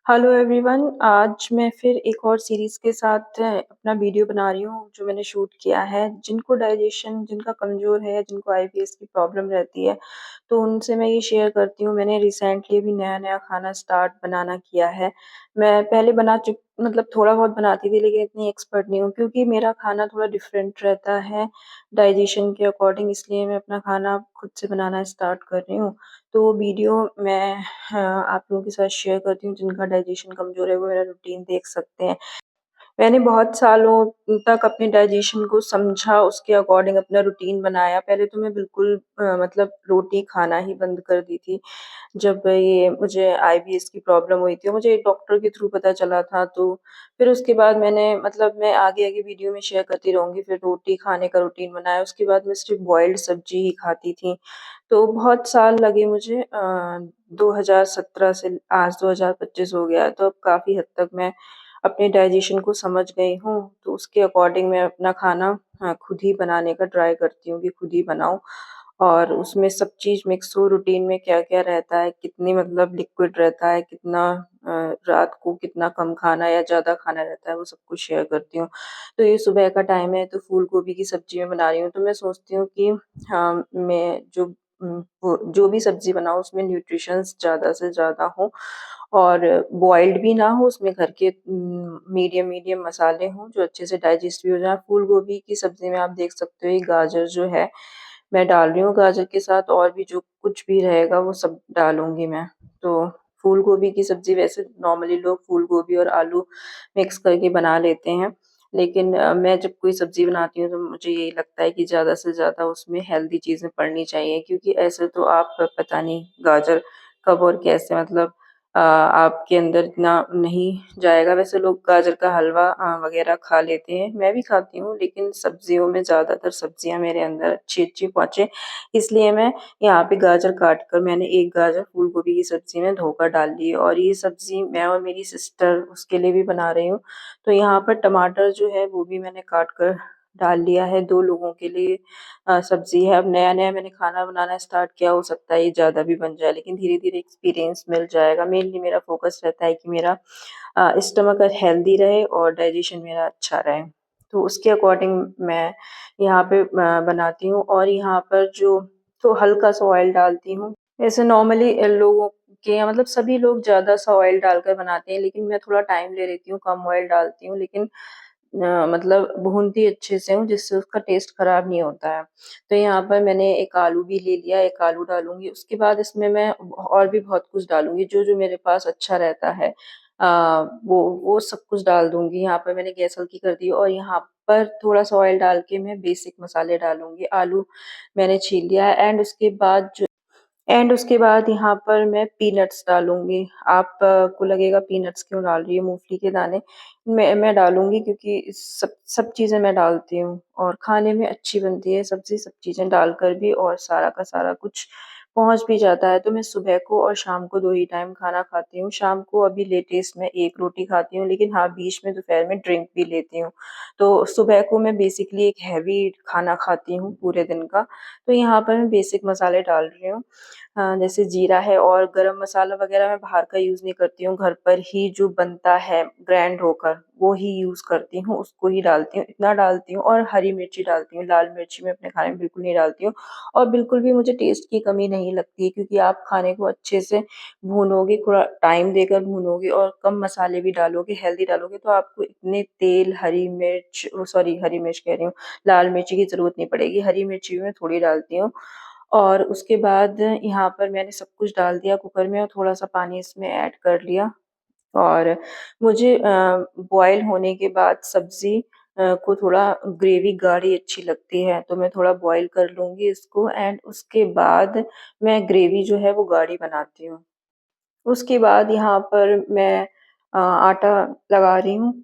Hello everyone, आज मैं फिर एक और सीरीज़ के साथ अपना वीडियो बना रही हूँ जो मैंने शूट किया है। जिनको डाइजेशन जिनका कमज़ोर है, जिनको आईबीएस की प्रॉब्लम रहती है, तो उनसे मैं ये शेयर करती हूँ। मैंने रिसेंटली अभी नया-नया खाना स्टार्ट बनाना किया है। मैं पहले बना चुक मतलब थोड़ा बहुत बनाती थी, लेकिन इतनी एक्सपर्ट नहीं हूँ क्योंकि मेरा खाना थोड़ा डिफरेंट रहता है डाइजेशन के अकॉर्डिंग, इसलिए मैं अपना खाना खुद से बनाना स्टार्ट कर रही हूँ। तो वो वीडियो मैं आप लोगों के साथ शेयर करती हूँ। जिनका डाइजेशन कमज़ोर है वो मेरा रूटीन देख सकते हैं। मैंने बहुत सालों तक अपने डाइजेशन को समझा, उसके अकॉर्डिंग अपना रूटीन बनाया। पहले तो मैं बिल्कुल मतलब रोटी खाना ही बंद कर दी थी। जब ये मुझे आईबीएस की प्रॉब्लम हुई थी, मुझे एक डॉक्टर के थ्रू पता चला था, तो फिर उसके बाद मैंने मतलब मैं आगे-आगे वीडियो में शेयर करती रहूँगी। फिर रोटी खाने का रूटीन बनाया, उसके बाद मैं सिर्फ़ बॉइल्ड सब्ज़ी ही खाती थी। तो बहुत साल लगे मुझे 2017 से आज 2025 हो गया है, तो अब काफ़ी हद तक मैं अपने डाइजेशन को समझ गई हूँ। तो उसके अकॉर्डिंग मैं अपना खाना खुद ही बनाने का ट्राई करती हूँ कि खुद ही बनाऊँ और उसमें सब चीज़ मिक्स हो। रूटीन में क्या-क्या रहता है, कितनी मतलब लिक्विड रहता है, कितना रात को कितना कम खाना या ज़्यादा खाना रहता है, वो सब कुछ शेयर करती हूँ। तो ये सुबह का टाइम है, तो फूल गोभी की सब्ज़ी मैं बना रही हूँ, तो मैं सोचती हूँ कि हाँ, मैं वो जो भी सब्ज़ी बनाऊँ उसमें न्यूट्रिशंस ज़्यादा से ज़्यादा हों और बॉइल्ड भी ना हो, उसमें घर के मीडियम-मीडियम मसाले हों जो अच्छे से डाइजेस्ट भी हो जाएँ। फूल गोभी की सब्ज़ी में आप देख सकते हो ये गाजर जो है, मैं डाल रही हूँ। गाजर के साथ और भी जो कुछ भी रहेगा वो सब डालूँगी मैं। तो फूल गोभी की सब्ज़ी वैसे नॉर्मली लोग फूल गोभी और आलू मिक्स करके बना लेते हैं। लेकिन मैं जब कोई सब्ज़ी बनाती हूँ तो मुझे यही लगता है कि ज़्यादा से ज़्यादा उसमें हेल्दी चीज़ें पड़नी चाहिए, क्योंकि ऐसे तो आप पता नहीं गाजर कब और कैसे मतलब आपके अंदर इतना नहीं जाएगा। वैसे लोग गाजर का हलवा वग़ैरह खा लेते हैं, मैं भी खाती हूँ, लेकिन सब्ज़ियों में ज़्यादातर सब्ज़ियाँ मेरे अंदर अच्छी-अच्छी पहुँचे, इसलिए मैं यहाँ पे गाजर काट कर मैंने एक गाजर फूल गोभी की सब्ज़ी में धोकर डाल दी है और ये सब्ज़ी मैं और मेरी सिस्टर उसके लिए भी बना रही हूँ। तो यहाँ पर टमाटर जो है वो भी मैंने काट कर डाल लिया है, 2 लोगों के लिए सब्ज़ी है। अब नया-नया मैंने खाना बनाना स्टार्ट किया, हो सकता है ये ज़्यादा भी बन जाए, लेकिन धीरे-धीरे एक्सपीरियंस मिल जाएगा। मेनली मेरा फ़ोकस रहता है कि मेरा स्टमक हेल्दी रहे और डाइजेशन मेरा अच्छा रहे। तो उसके अकॉर्डिंग मैं यहाँ पे बनाती हूँ और यहाँ पर जो तो हल्का-सा ऑयल डालती हूँ। ऐसे नॉर्मली लोगों के यहाँ मतलब सभी लोग ज़्यादा-सा ऑयल डालकर बनाते हैं, लेकिन मैं थोड़ा टाइम ले लेती हूँ, कम ऑयल डालती हूँ, लेकिन मतलब भूनती अच्छे से हूँ जिससे उसका टेस्ट खराब नहीं होता है। तो यहाँ पर मैंने एक आलू भी ले लिया, 1 आलू डालूँगी, उसके बाद इसमें मैं और भी बहुत कुछ डालूँगी, जो-जो मेरे पास अच्छा रहता है अ, वो सब कुछ डाल दूँगी। यहाँ पर मैंने गैस हल्की कर दी और यहाँ पर थोड़ा-सा ऑयल डाल के मैं बेसिक मसाले डालूँगी। आलू मैंने छील लिया है एंड उसके बाद यहाँ पर मैं पीनट्स डालूँगी। आप को लगेगा पीनट्स क्यों डाल रही है, मूँगफली के दाने। मैं डालूँगी क्योंकि सब सब चीज़ें मैं डालती हूँ और खाने में अच्छी बनती है सब्ज़ी, सब चीज़ें डालकर भी और सारा का सारा कुछ पहुँच भी जाता है। तो मैं सुबह को और शाम को 2 ही टाइम खाना खाती हूँ। शाम को अभी लेटेस्ट मैं 1 रोटी खाती हूँ, लेकिन हाँ, बीच में दोपहर में ड्रिंक भी लेती हूँ। तो सुबह को मैं बेसिकली एक हेवी खाना खाती हूँ पूरे दिन का। तो यहाँ पर मैं बेसिक मसाले डाल रही हूँ। जैसे जीरा है और गरम मसाला वग़ैरह मैं बाहर का यूज़ नहीं करती हूँ, घर पर ही जो बनता है ग्राइंड होकर, वो ही यूज़ करती हूँ, उसको ही डालती हूँ, इतना डालती हूँ और हरी मिर्ची डालती हूँ, लाल मिर्ची मैं अपने खाने में बिल्कुल नहीं डालती हूँ और बिल्कुल भी मुझे टेस्ट की कमी नहीं लगती है, क्योंकि आप खाने को अच्छे से भूनोगे, थोड़ा टाइम देकर भूनोगे और कम मसाले भी डालोगे, हेल्दी डालोगे, तो आपको इतने तेल, हरी मिर्च कह रही हूँ, लाल मिर्ची की ज़रूरत नहीं पड़ेगी, हरी मिर्ची भी मैं थोड़ी डालती हूँ। और उसके बाद यहाँ पर मैंने सब कुछ डाल दिया कुकर में और थोड़ा-सा पानी इसमें ऐड कर लिया और मुझे बॉयल होने के बाद सब्ज़ी को थोड़ा ग्रेवी गाढ़ी अच्छी लगती है, तो मैं थोड़ा बॉयल कर लूँगी इसको एंड उसके बाद मैं ग्रेवी जो है वो गाढ़ी बनाती हूँ। उसके बाद यहाँ पर मैं आटा लगा रही हूँ।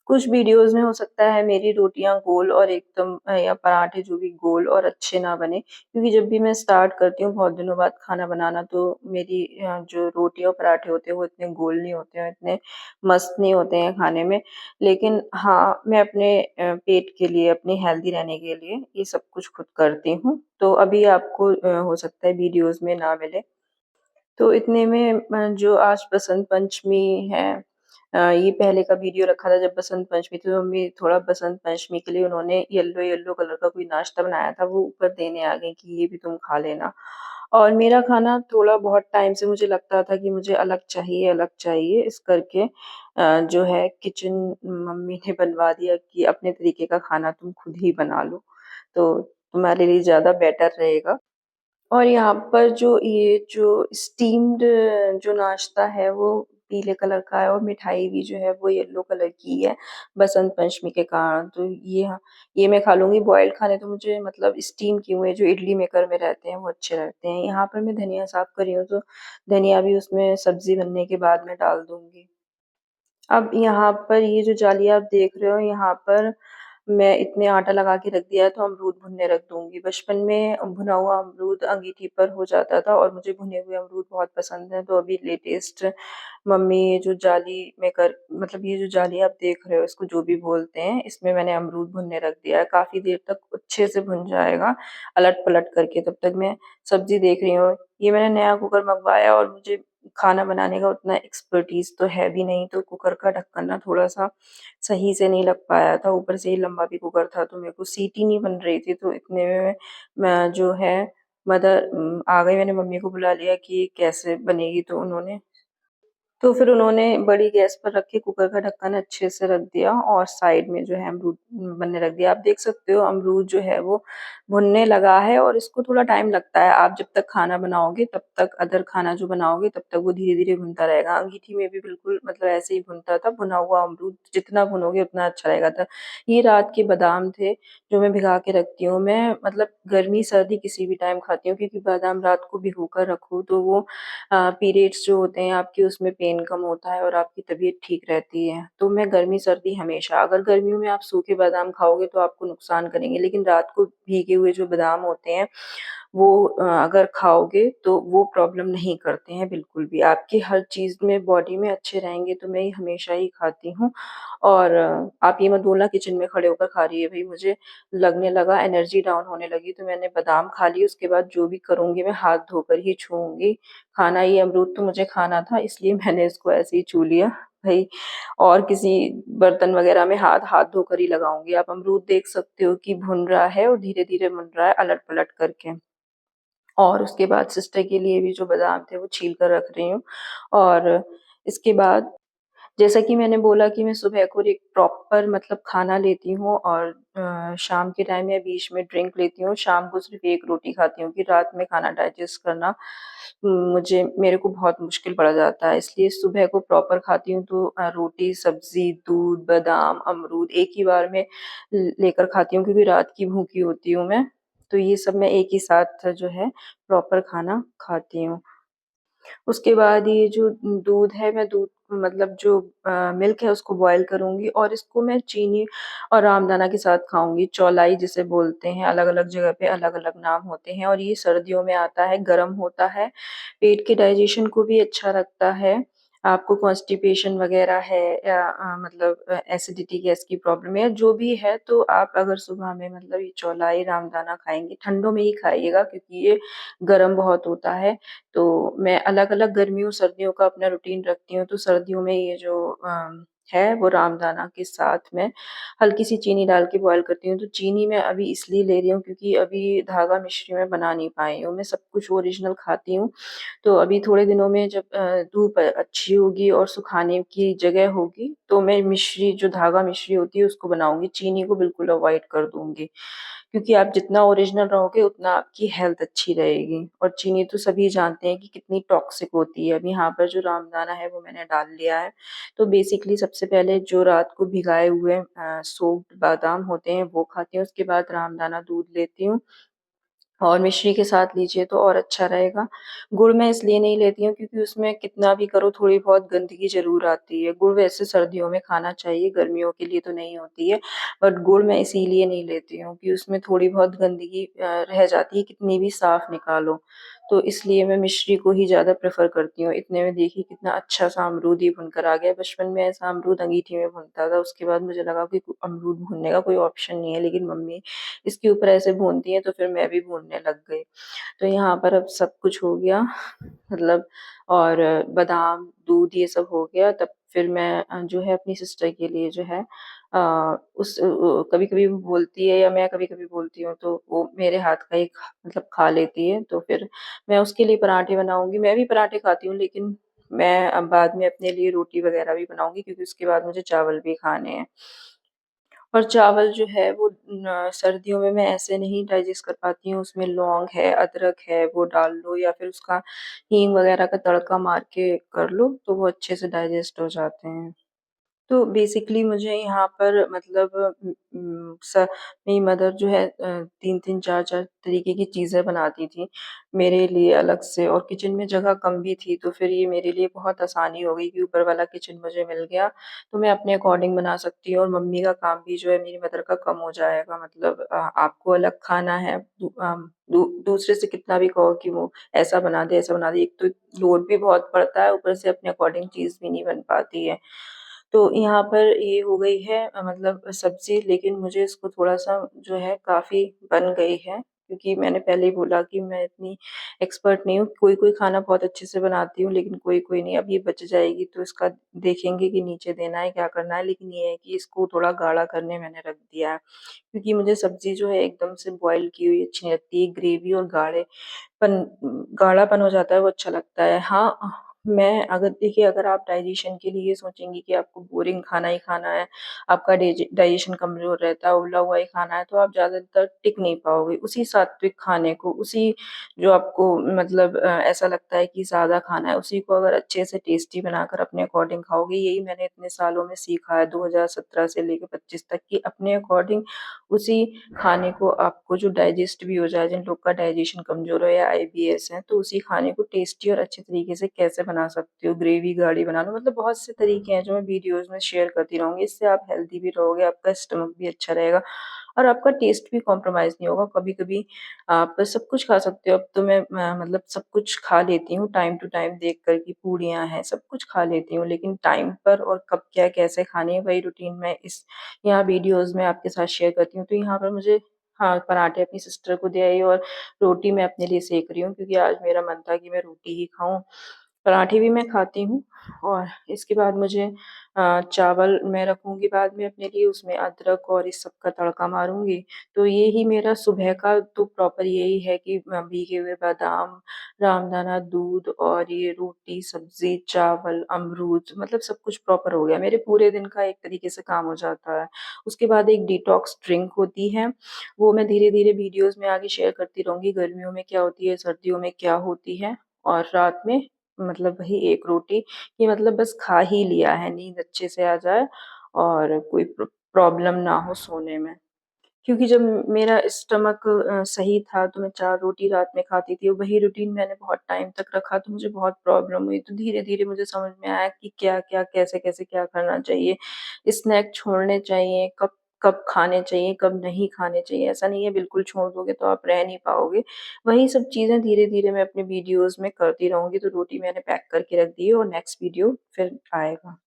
कुछ वीडियोज़ में हो सकता है मेरी रोटियाँ गोल और एकदम या पराठे जो भी गोल और अच्छे ना बने, क्योंकि जब भी मैं स्टार्ट करती हूँ बहुत दिनों बाद खाना बनाना, तो मेरी जो रोटी और पराठे होते हैं वो इतने गोल नहीं होते हैं, इतने मस्त नहीं होते हैं खाने में। लेकिन हाँ, मैं अपने पेट के लिए, अपने हेल्दी रहने के लिए ये सब कुछ खुद करती हूँ। तो अभी आपको हो सकता है वीडियोज़ में ना मिले। तो इतने में जो आज बसंत पंचमी है, ये पहले का वीडियो रखा था जब बसंत पंचमी थी, तो मम्मी थोड़ा बसंत पंचमी के लिए उन्होंने येलो येलो कलर का कोई नाश्ता बनाया था, वो ऊपर देने आ गई कि ये भी तुम खा लेना। और मेरा खाना थोड़ा बहुत टाइम से मुझे लगता था कि मुझे अलग चाहिए, इस करके जो है किचन मम्मी ने बनवा दिया कि अपने तरीके का खाना तुम खुद ही बना लो, तो तुम्हारे लिए ज़्यादा बेटर रहेगा। और यहाँ पर जो ये जो स्टीम्ड जो नाश्ता है वो पीले कलर का है, और मिठाई भी जो है वो येलो कलर की है, बसंत पंचमी के कारण। तो ये मैं खा लूँगी। बॉइल्ड खाने तो मुझे मतलब स्टीम किए हुए जो इडली मेकर में रहते हैं वो अच्छे रहते हैं। यहाँ पर मैं धनिया साफ़ कर रही हूँ, तो धनिया भी उसमें सब्ज़ी बनने के बाद में डाल दूँगी। अब यहाँ पर ये जो जाली आप देख रहे हो, यहाँ पर मैं इतने आटा लगा के रख दिया है, तो अमरूद भुनने रख दूँगी। बचपन में भुना हुआ अमरूद अंगीठी पर हो जाता था, और मुझे भुने हुए अमरूद बहुत पसंद हैं। तो अभी लेटेस्ट मम्मी ये जो जाली में कर मतलब ये जो जाली आप देख रहे हो, इसको जो भी बोलते हैं, इसमें मैंने अमरूद भुनने रख दिया है। काफ़ी देर तक अच्छे से भुन जाएगा, अलट-पलट करके। तब तक मैं सब्ज़ी देख रही हूँ। ये मैंने नया कुकर मँगवाया, और मुझे खाना बनाने का उतना एक्सपर्टीज़ तो है भी नहीं, तो कुकर का ढक्कन ना थोड़ा-सा सही से नहीं लग पाया था। ऊपर से ये लंबा भी कुकर था, तो मेरे को सीटी नहीं बन रही थी। तो इतने में मैं जो है आ गई, मैंने मम्मी को बुला लिया कि ये कैसे बनेगी, तो तो फिर उन्होंने बड़ी गैस पर रख के कुकर का ढक्कन अच्छे से रख दिया, और साइड में जो है अमरूद बनने रख दिया। आप देख सकते हो अमरूद जो है वो भुनने लगा है, और इसको थोड़ा टाइम लगता है। आप जब तक खाना बनाओगे तब तक, अदर खाना जो बनाओगे तब तक वो धीरे-धीरे भुनता रहेगा। अंगीठी में भी बिल्कुल मतलब ऐसे ही भुनता था, भुना हुआ अमरूद जितना भुनोगे उतना अच्छा रहेगा था। ये रात के बादाम थे जो मैं भिगा के रखती हूँ। मैं मतलब गर्मी-सर्दी किसी भी टाइम खाती हूँ, क्योंकि बादाम रात को भिगो कर रखो तो वो पीरियड्स जो होते हैं आपके, उसमें पेन कम होता है और आपकी तबीयत ठीक रहती है। तो मैं गर्मी-सर्दी हमेशा, अगर गर्मियों में आप सूखे बादाम खाओगे तो आपको नुकसान करेंगे, लेकिन रात को भीगे हुए जो बादाम होते हैं वो अगर खाओगे तो वो प्रॉब्लम नहीं करते हैं बिल्कुल भी। आपकी हर चीज़ में, बॉडी में अच्छे रहेंगे, तो मैं ये हमेशा ही खाती हूँ। और आप ये मत बोलना किचन में खड़े होकर खा रही है। भई मुझे लगने लगा, एनर्जी डाउन होने लगी, तो मैंने बादाम खा लिए। उसके बाद जो भी करूँगी मैं हाथ धोकर ही छूऊँगी। खाना ये अमरूद तो मुझे खाना था, इसलिए मैंने इसको ऐसे ही छू लिया। भई और किसी बर्तन वग़ैरह में हाथ हाथ धोकर ही लगाऊँगी। आप अमरूद देख सकते हो कि भुन रहा है, और धीरे-धीरे भुन रहा है अलट-पलट करके। और उसके बाद सिस्टर के लिए भी जो बादाम थे वो छील कर रख रही हूँ। और इसके बाद जैसा कि मैंने बोला कि मैं सुबह को एक प्रॉपर मतलब खाना लेती हूँ, और शाम के टाइम या बीच में ड्रिंक लेती हूँ। शाम को सिर्फ़ 1 रोटी खाती हूँ, कि रात में खाना डाइजेस्ट करना मुझे मेरे को बहुत मुश्किल पड़ जाता है। इसलिए सुबह को प्रॉपर खाती हूँ, तो रोटी, सब्ज़ी, दूध, बादाम, अमरूद एक ही बार में लेकर खाती हूँ, क्योंकि रात की भूखी होती हूँ मैं। तो ये सब मैं एक ही साथ जो है प्रॉपर खाना खाती हूँ। उसके बाद ये जो दूध है, मैं दूध मतलब जो मिल्क है उसको बॉयल करूँगी, और इसको मैं चीनी और रामदाना के साथ खाऊँगी। चौलाई जिसे बोलते हैं, अलग-अलग जगह पे अलग-अलग नाम होते हैं, और ये सर्दियों में आता है, गरम होता है, पेट के डाइजेशन को भी अच्छा रखता है। आपको कॉन्स्टिपेशन वग़ैरह है, या मतलब एसिडिटी, गैस की प्रॉब्लम है, जो भी है, तो आप अगर सुबह में मतलब ये चौलाई, रामदाना खाएँगे, ठंडों में ही खाइएगा, क्योंकि ये गरम बहुत होता है। तो मैं अलग-अलग गर्मियों, सर्दियों का अपना रूटीन रखती हूँ। तो सर्दियों में ये जो है वो रामदाना के साथ में हल्की-सी चीनी डाल के बॉयल करती हूँ। तो चीनी मैं अभी इसलिए ले रही हूँ, क्योंकि अभी धागा मिश्री मैं बना नहीं पाई हूँ। मैं सब कुछ ओरिजिनल खाती हूँ। तो अभी थोड़े दिनों में जब धूप अच्छी होगी और सुखाने की जगह होगी, तो मैं मिश्री, जो धागा मिश्री होती है उसको बनाऊँगी। चीनी को बिल्कुल अवॉइड कर दूँगी। क्योंकि आप जितना ओरिजिनल रहोगे उतना आपकी हेल्थ अच्छी रहेगी, और चीनी तो सभी जानते हैं कि कितनी टॉक्सिक होती है। अब यहाँ पर जो रामदाना है वो मैंने डाल लिया है। तो बेसिकली सबसे पहले जो रात को भिगाए हुए सोक्ड बादाम होते हैं वो खाती हूँ, उसके बाद रामदाना दूध लेती हूँ, और मिश्री के साथ लीजिए तो और अच्छा रहेगा। गुड़ मैं इसलिए नहीं लेती हूँ, क्योंकि उसमें कितना भी करो थोड़ी बहुत गंदगी ज़रूर आती है। गुड़ वैसे सर्दियों में खाना चाहिए, गर्मियों के लिए तो नहीं होती है। बट गुड़ मैं इसीलिए नहीं लेती हूँ कि उसमें थोड़ी बहुत गंदगी रह जाती है, कितनी भी साफ़ निकालो। तो इसलिए मैं मिश्री को ही ज़्यादा प्रेफ़र करती हूँ। इतने में देखिए कितना अच्छा-सा अमरूद ही भुन कर आ गया। बचपन में ऐसा अमरूद अंगीठी में भुनता था, उसके बाद मुझे लगा कि अमरूद भूनने का कोई ऑप्शन नहीं है, लेकिन मम्मी इसके ऊपर ऐसे भूनती हैं, तो फिर मैं भी भूनने लग गई। तो यहाँ पर अब सब कुछ हो गया मतलब और बादाम, दूध ये सब हो गया तब फिर मैं जो है अपनी सिस्टर के लिए जो है कभी-कभी वो बोलती है या मैं कभी-कभी बोलती हूँ तो वो मेरे हाथ का ही मतलब खा लेती है, तो फिर मैं उसके लिए पराठे बनाऊँगी। मैं भी पराठे खाती हूँ लेकिन मैं अब बाद में अपने लिए रोटी वग़ैरह भी बनाऊँगी क्योंकि उसके बाद मुझे चावल भी खाने हैं। और चावल जो है वो सर्दियों में मैं ऐसे नहीं डाइजेस्ट कर पाती हूँ, उसमें लौंग है, अदरक है, वो डाल लो या फिर उसका हींग वगैरह का तड़का मार के कर लो, तो वो अच्छे से डाइजेस्ट हो जाते हैं। तो बेसिकली मुझे यहाँ पर मतलब मेरी मदर जो है 3-3 4-4 तरीके की चीज़ें बनाती थी, मेरे लिए अलग से और किचन में जगह कम भी थी, तो फिर ये मेरे लिए बहुत आसानी हो गई कि ऊपर वाला किचन मुझे मिल गया, तो मैं अपने अकॉर्डिंग बना सकती हूँ और मम्मी का काम भी जो है मेरी मदर का कम हो जाएगा। मतलब आपको अलग खाना है, दूसरे से कितना भी कहो कि वो ऐसा बना दे, एक तो लोड भी बहुत पड़ता है, ऊपर से अपने अकॉर्डिंग चीज़ भी नहीं बन पाती है। तो यहाँ पर ये हो गई है मतलब सब्ज़ी लेकिन मुझे इसको थोड़ा-सा जो है काफ़ी बन गई है, क्योंकि मैंने पहले ही बोला कि मैं इतनी एक्सपर्ट नहीं हूँ, कोई-कोई खाना बहुत अच्छे से बनाती हूँ लेकिन कोई-कोई नहीं। अब ये बच जाएगी तो इसका देखेंगे कि नीचे देना है, क्या करना है, लेकिन ये है कि इसको थोड़ा गाढ़ा करने मैंने रख दिया है, क्योंकि मुझे सब्ज़ी जो है एकदम से बॉयल की हुई अच्छी नहीं लगती है, ग्रेवी और पन गाढ़ापन हो जाता है वो अच्छा लगता है। हाँ, मैं अगर देखिए अगर आप डाइजेशन के लिए सोचेंगी कि आपको बोरिंग खाना ही खाना है, आपका डाइजेशन कमज़ोर रहता है, उबला हुआ ही खाना है, तो आप ज़्यादातर टिक नहीं पाओगे। उसी सात्विक खाने को, उसी जो आपको मतलब ऐसा लगता है कि ज़्यादा खाना है, उसी को अगर अच्छे से टेस्टी बनाकर अपने अकॉर्डिंग खाओगे, यही मैंने इतने सालों में सीखा है 2017 से लेके 25 तक कि अपने अकॉर्डिंग उसी खाने को आपको जो डाइजेस्ट भी हो जाए, जिन लोग का डाइजेशन कमज़ोर हो या आईबीएस है, तो उसी खाने को टेस्टी और अच्छे तरीके से कैसे बना सकते हो, ग्रेवी गाढ़ी बना लो, मतलब बहुत से तरीके हैं जो मैं वीडियोज़ में शेयर करती रहूँगी। इससे आप हेल्दी भी रहोगे, आपका स्टमक भी अच्छा रहेगा और आपका टेस्ट भी कॉम्प्रोमाइज़ नहीं होगा। कभी-कभी आप सब कुछ खा सकते हो, अब तो मैं मतलब सब कुछ खा लेती हूँ टाइम टू टाइम देख कर कि पूड़ियाँ हैं, सब कुछ खा लेती हूँ, लेकिन टाइम पर और कब क्या कैसे खानी है, वही रूटीन मैं इस यहाँ वीडियोज़ में आपके साथ शेयर करती हूँ। तो यहाँ पर मुझे हाँ, पराठे अपनी सिस्टर को दे आई और रोटी मैं अपने लिए सेक रही हूँ क्योंकि आज मेरा मन था कि मैं रोटी ही खाऊँ। पराठे भी मैं खाती हूँ और इसके बाद मुझे चावल मैं रखूँगी बाद में अपने लिए, उसमें अदरक और इस सब का तड़का मारूँगी। तो ये ही मेरा सुबह का तो प्रॉपर यही है कि भीगे हुए बादाम, रामदाना, दूध और ये रोटी, सब्ज़ी, चावल, अमरूद मतलब सब कुछ प्रॉपर हो गया। मेरे पूरे दिन का एक तरीके से काम हो जाता है। उसके बाद एक डिटॉक्स ड्रिंक होती है, वो मैं धीरे-धीरे वीडियोज़ में आगे शेयर करती रहूँगी, गर्मियों में क्या होती है, सर्दियों में क्या होती है और रात में मतलब वही एक रोटी कि मतलब बस खा ही लिया है, नींद अच्छे से आ जाए और कोई प्रॉब्लम ना हो सोने में। क्योंकि जब मेरा स्टमक सही था तो मैं 4 रोटी रात में खाती थी और वही रूटीन मैंने बहुत टाइम तक रखा तो मुझे बहुत प्रॉब्लम हुई। तो धीरे-धीरे मुझे समझ में आया कि क्या-क्या, कैसे-कैसे क्या करना चाहिए। स्नैक छोड़ने चाहिए, कब कब खाने चाहिए, कब नहीं खाने चाहिए। ऐसा नहीं है बिल्कुल छोड़ दोगे तो आप रह नहीं पाओगे। वही सब चीज़ें धीरे-धीरे मैं अपने वीडियोज़ में करती रहूँगी। तो रोटी मैंने पैक करके रख दी है और नेक्स्ट वीडियो फिर आएगा।